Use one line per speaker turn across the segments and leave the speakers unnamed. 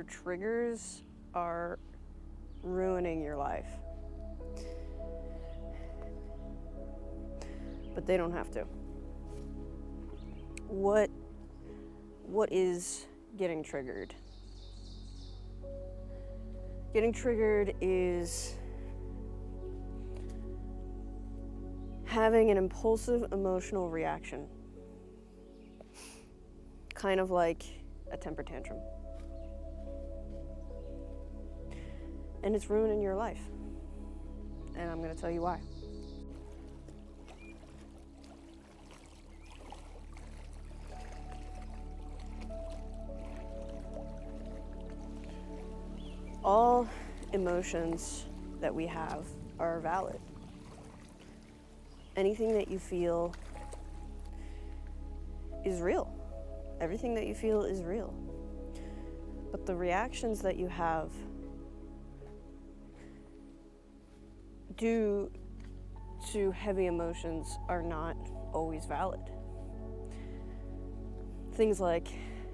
triggers are ruining your life. But they don't have to. What is getting triggered? Getting triggered is having an impulsive emotional reaction, kind of like a temper tantrum. And it's ruining your life. And I'm going to tell you why. All emotions that we have are valid. Anything that you feel is real. Everything that you feel is real. But the reactions that you have due to heavy emotions are not always valid. Things like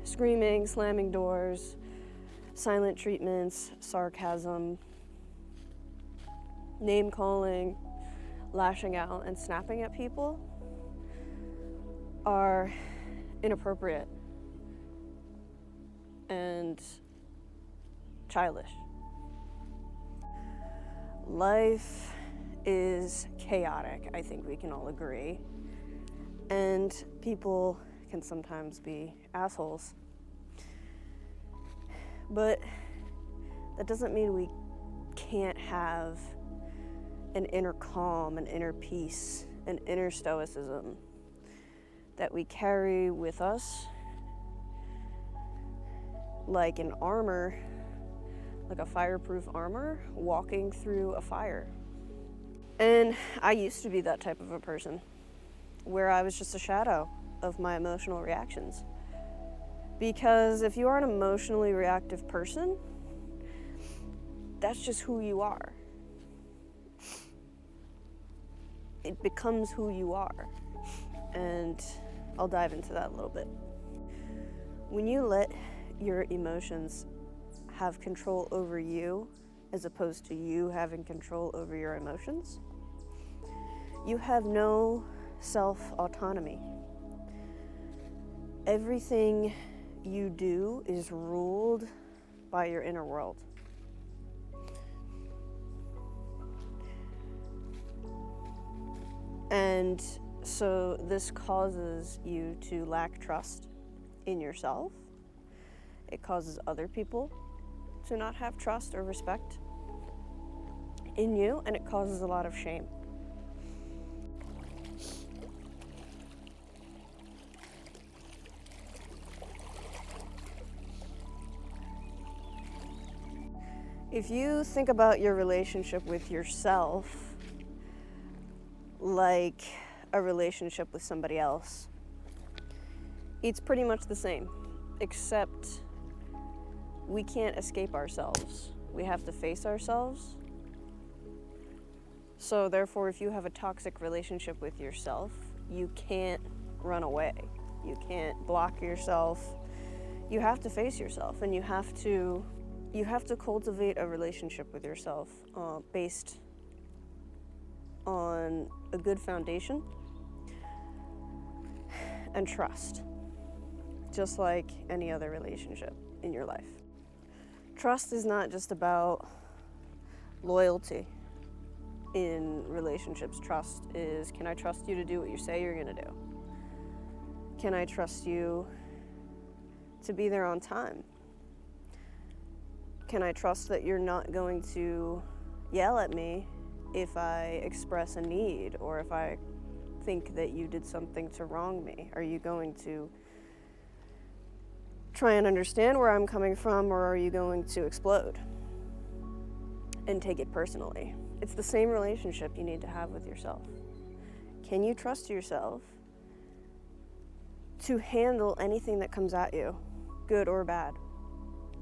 screaming, slamming doors, silent treatments, sarcasm, name calling, lashing out, and snapping at people are inappropriate and childish. Life is chaotic, I think we can all agree, and people can sometimes be assholes. But that doesn't mean we can't have an inner calm, an inner peace, an inner stoicism that we carry with us like an armor, like a fireproof armor walking through a fire. And I used to be that type of a person where I was just a shadow of my emotional reactions. Because if you are an emotionally reactive person, that's just who you are. It becomes who you are. And I'll dive into that a little bit. When you let your emotions have control over you, as opposed to you having control over your emotions, you have no self-autonomy. Everything you do is ruled by your inner world. And so this causes you to lack trust in yourself. It causes other people to not have trust or respect in you, and it causes a lot of shame. If you think about your relationship with yourself like a relationship with somebody else, it's pretty much the same, except we can't escape ourselves. We have to face ourselves. So therefore, if you have a toxic relationship with yourself, you can't run away. You can't block yourself. You have to face yourself, and you have to cultivate a relationship with yourself based on a good foundation and trust, just like any other relationship in your life. Trust is not just about loyalty in relationships. Trust is, can I trust you to do what you say you're gonna do? Can I trust you to be there on time? Can I trust that you're not going to yell at me if I express a need, or if I think that you did something to wrong me? Are you going to try and understand where I'm coming from, or are you going to explode and take it personally? It's the same relationship you need to have with yourself. Can you trust yourself to handle anything that comes at you, good or bad?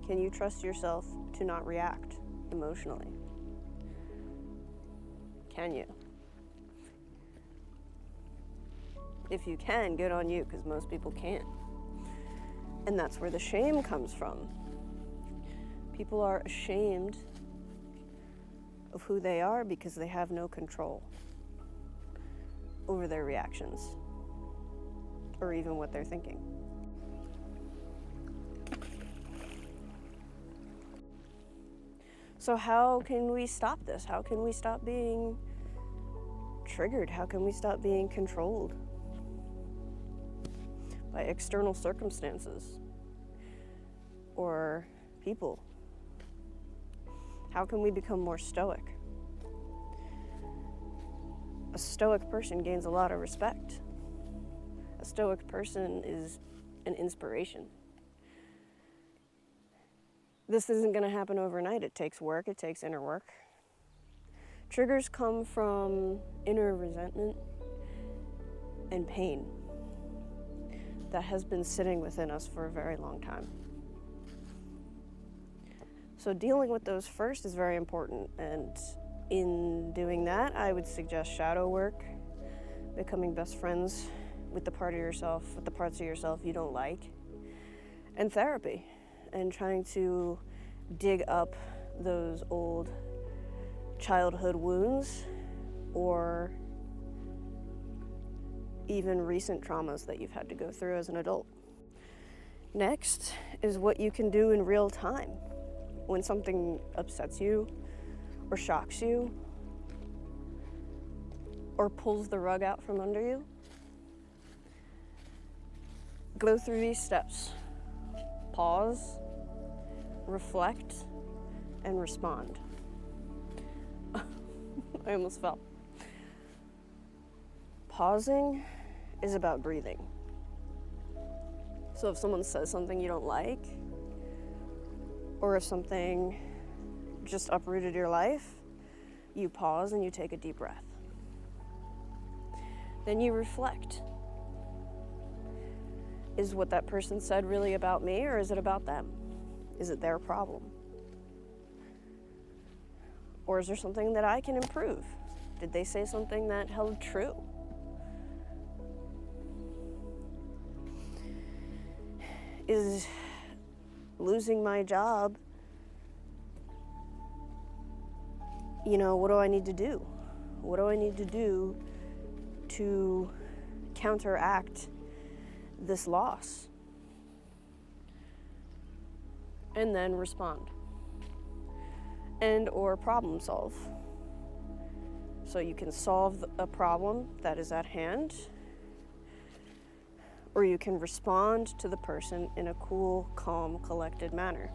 Can you trust yourself to not react emotionally? Can you? If you can, good on you, because most people can't. And that's where the shame comes from. People are ashamed of who they are because they have no control over their reactions or even what they're thinking. So how can we stop this? How can we stop being triggered? How can we stop being controlled by external circumstances or people? How can we become more stoic? A stoic person gains a lot of respect. A stoic person is an inspiration. This isn't going to happen overnight. It takes work. It takes inner work. Triggers come from inner resentment and pain that has been sitting within us for a very long time. So dealing with those first is very important. And in doing that, I would suggest shadow work, becoming best friends with the part of yourself, with the parts of yourself you don't like, and therapy, and trying to dig up those old childhood wounds or even recent traumas that you've had to go through as an adult. Next is what you can do in real time when something upsets you or shocks you or pulls the rug out from under you. Go through these steps. Pause, reflect, and respond. I almost fell. Pausing is about breathing. So if someone says something you don't like, or if something just uprooted your life, you pause and you take a deep breath. Then you reflect. Is what that person said really about me, or is it about them? Is it their problem? Or is there something that I can improve? Did they say something that held true? Is losing my job, what do I need to do? What do I need to do to counteract this loss? And then respond. And or problem solve. So you can solve a problem that is at hand, or you can respond to the person in a cool, calm, collected manner.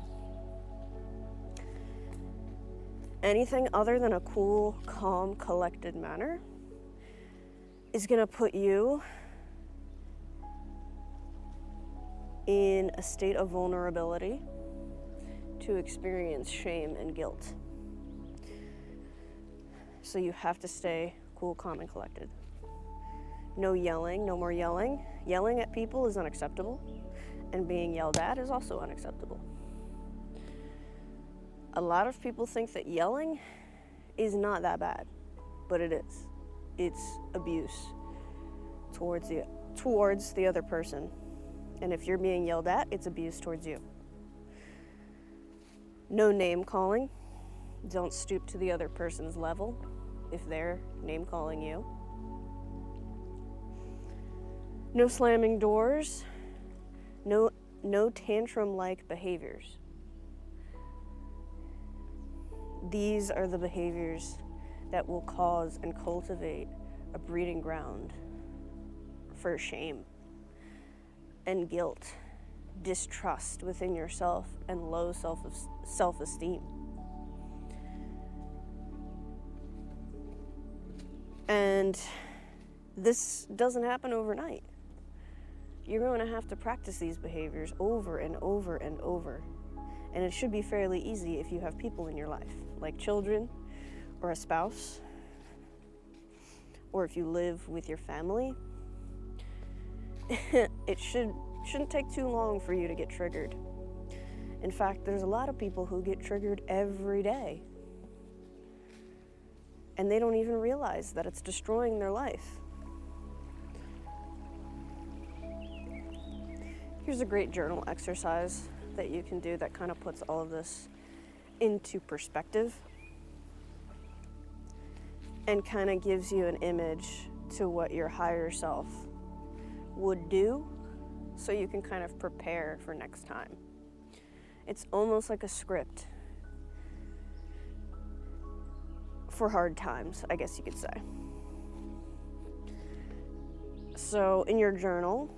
Anything other than a cool, calm, collected manner is going to put you in a state of vulnerability to experience shame and guilt. So you have to stay cool, calm, and collected. No yelling, no more yelling. Yelling at people is unacceptable, and being yelled at is also unacceptable. A lot of people think that yelling is not that bad, but it is. It's abuse towards the other person. And if you're being yelled at, it's abuse towards you. No name calling. Don't stoop to the other person's level if they're name calling you. No slamming doors. No tantrum-like behaviors. These are the behaviors that will cause and cultivate a breeding ground for shame and guilt, distrust within yourself, and low self-esteem. And this doesn't happen overnight. You're going to have to practice these behaviors over and over and over. And it should be fairly easy if you have people in your life, like children or a spouse, or if you live with your family. It shouldn't take too long for you to get triggered. In fact, there's a lot of people who get triggered every day, and they don't even realize that it's destroying their life. Here's a great journal exercise that you can do that kind of puts all of this into perspective and kind of gives you an image to what your higher self would do, so you can kind of prepare for next time. It's almost like a script for hard times, I guess you could say. So in your journal,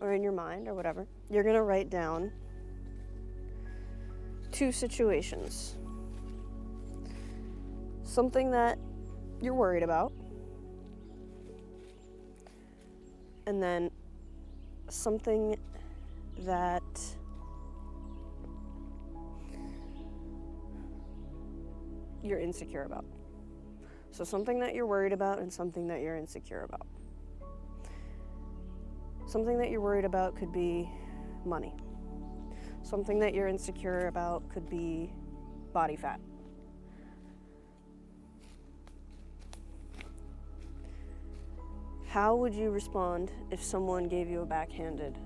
or in your mind, or whatever, you're gonna write down 2 situations. Something that you're worried about, and then something that you're insecure about. So something that you're worried about and something that you're insecure about. Something that you're worried about could be money. Something that you're insecure about could be body fat. How would you respond if someone gave you a backhanded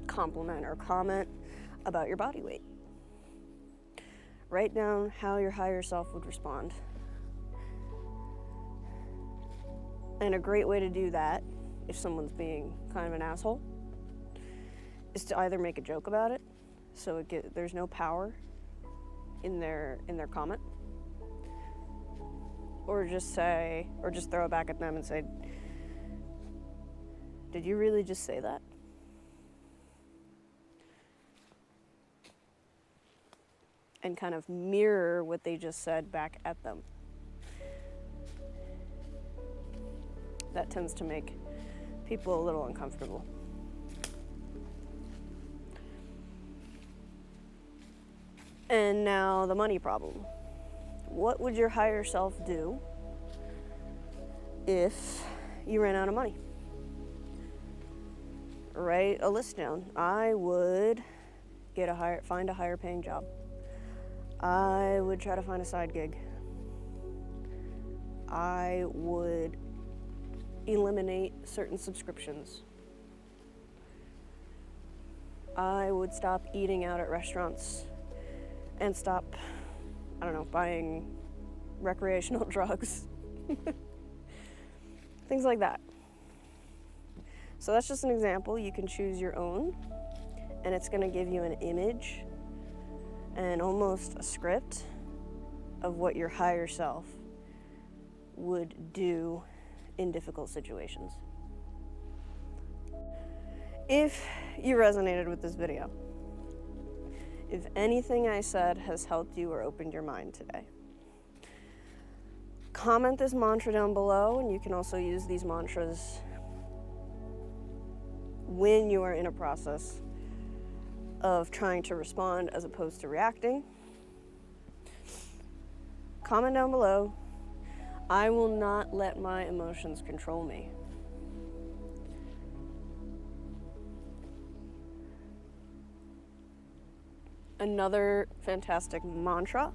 compliment or comment about your body weight? Write down how your higher self would respond. And a great way to do that, if someone's being kind of an asshole, is to either make a joke about it, so there's no power in their comment, or just throw it back at them and say, "Did you really just say that?" And kind of mirror what they just said back at them. That tends to make people a little uncomfortable. And now the money problem. What would your higher self do if you ran out of money? Write a list down. I would find a higher paying job. I would try to find a side gig. I would eliminate certain subscriptions. I would stop eating out at restaurants and stop, buying recreational drugs. Things like that. So that's just an example. You can choose your own, and it's going to give you an image and almost a script of what your higher self would do in difficult situations. If you resonated with this video, if anything I said has helped you or opened your mind today, comment this mantra down below, and you can also use these mantras when you are in a process of trying to respond as opposed to reacting. Comment down below. I will not let my emotions control me. Another fantastic mantra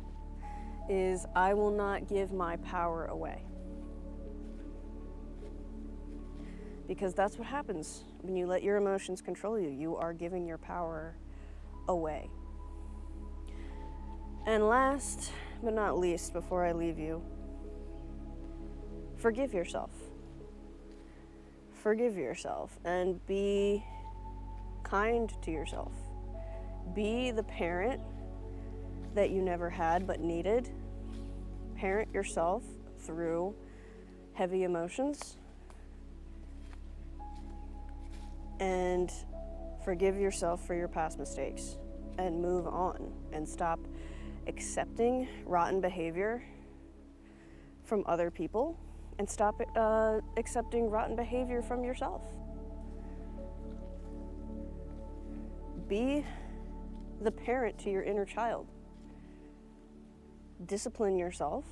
is, I will not give my power away. Because that's what happens when you let your emotions control you. You are giving your power away. And last but not least, before I leave you, forgive yourself. Forgive yourself and be kind to yourself. Be the parent that you never had but needed. Parent yourself through heavy emotions. And forgive yourself for your past mistakes and move on and stop accepting rotten behavior from other people and stop accepting rotten behavior from yourself. Be the parent to your inner child. Discipline yourself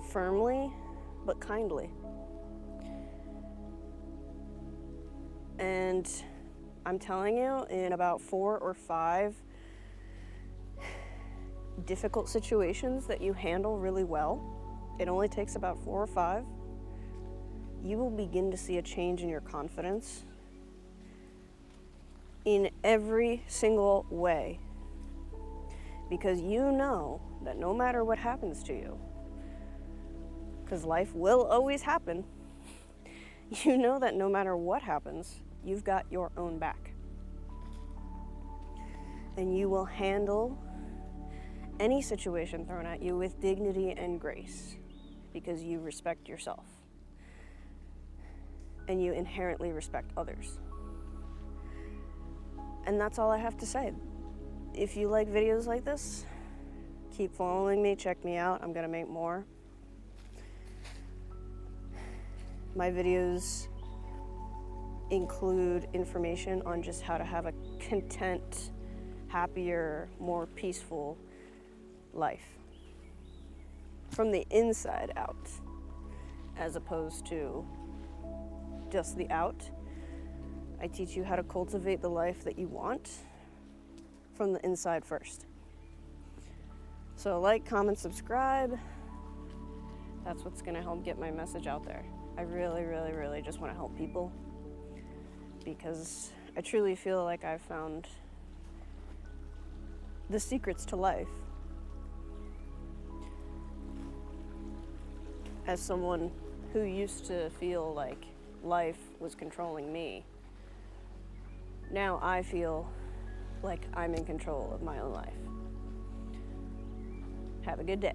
firmly but kindly. And I'm telling you, in about 4 or 5 difficult situations that you handle really well, it only takes about 4 or 5, you will begin to see a change in your confidence in every single way, because you know that no matter what happens to you, because life will always happen, you know that no matter what happens, you've got your own back. And you will handle any situation thrown at you with dignity and grace, because you respect yourself and you inherently respect others. And that's all I have to say. If you like videos like this, keep following me, check me out. I'm gonna make more. My videos include information on just how to have a content, happier, more peaceful life from the inside out, as opposed to just the out. I teach you how to cultivate the life that you want from the inside first. So like, comment, subscribe. That's what's gonna help get my message out there. I really, really, really just wanna help people, because I truly feel like I've found the secrets to life. As someone who used to feel like life was controlling me, now I feel like I'm in control of my own life. Have a good day.